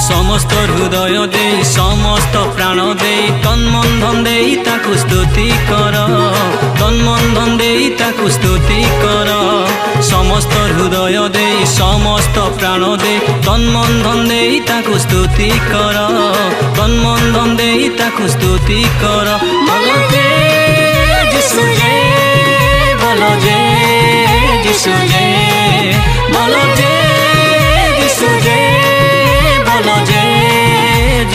समस्त हृदय दे समस्त प्राण दे तन मन धन दे ताकु स्तुति कर तन मन धन दे ताकु स्तुति कर समस्त हृदय दे समस्त प्राण दे तन मन धन दे ताकु स्तुति कर तन मन धन दे ताकु स्तुति कर बोलो जे यीशु जे बोलो जे यीशु जे बोलो जे यीशु जे बोलो जे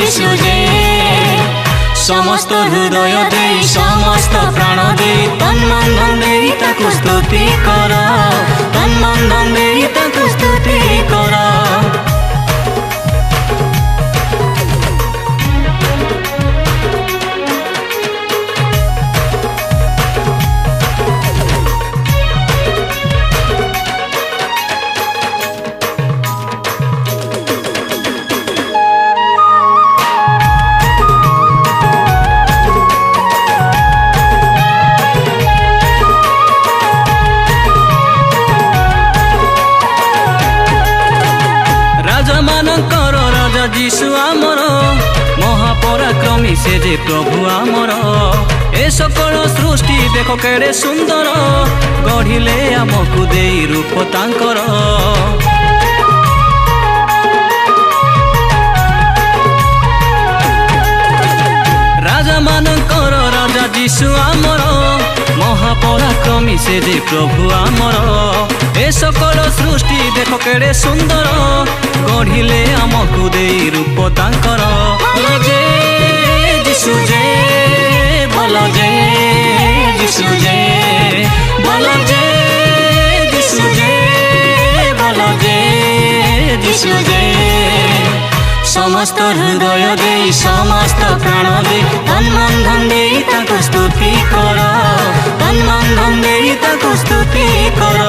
यीशु जे समस्त हृदय दे समस्त प्राण दे तन मन धन दे ताकु स्तुति कर तन मन धन दे ताकु स्तुति कर यीशु आमर महापराक्रमी से जे प्रभु आमर ए सकल सृष्टि देख केड़े सुंदर गढ़िले आमकु देई रूप तांकर राजा मानकर राजा यीशु आमर महापराक्रमी से जे प्रभु आमर ए सकल सृष्टि देख केड़े सुंदर गढ़िले आमकु देई रूप तांकर बोलो जे यीशु जे बोलो जे यीशु जे बोलो जे यीशु जे बोलो जे यीशु जे समस्त हृदय दे समस्त प्राण दे तन मन धन दे ताकु स्तुति कर तन मन धन दे ताकु स्तुति कर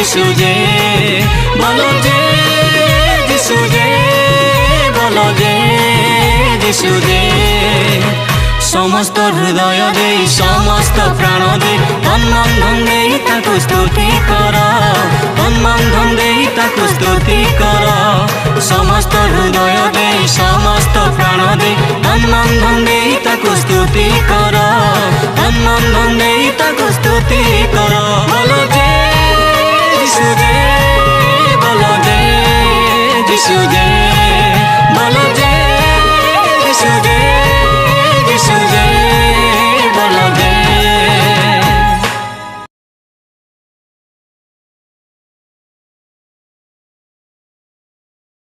यीशु जे बोलो जे यीशु जे बोलो जे यीशु जे समस्त हृदय दे समस्त प्राण दे तन मन धन दे ताकु स्तुति कर तन मन धन दे ताकु स्तुति कर समस्त हृदय दे समस्त प्राण दे तन मन धन दे ताकु स्तुति कर तन मन धन दे ताकु स्तुति कर बोलो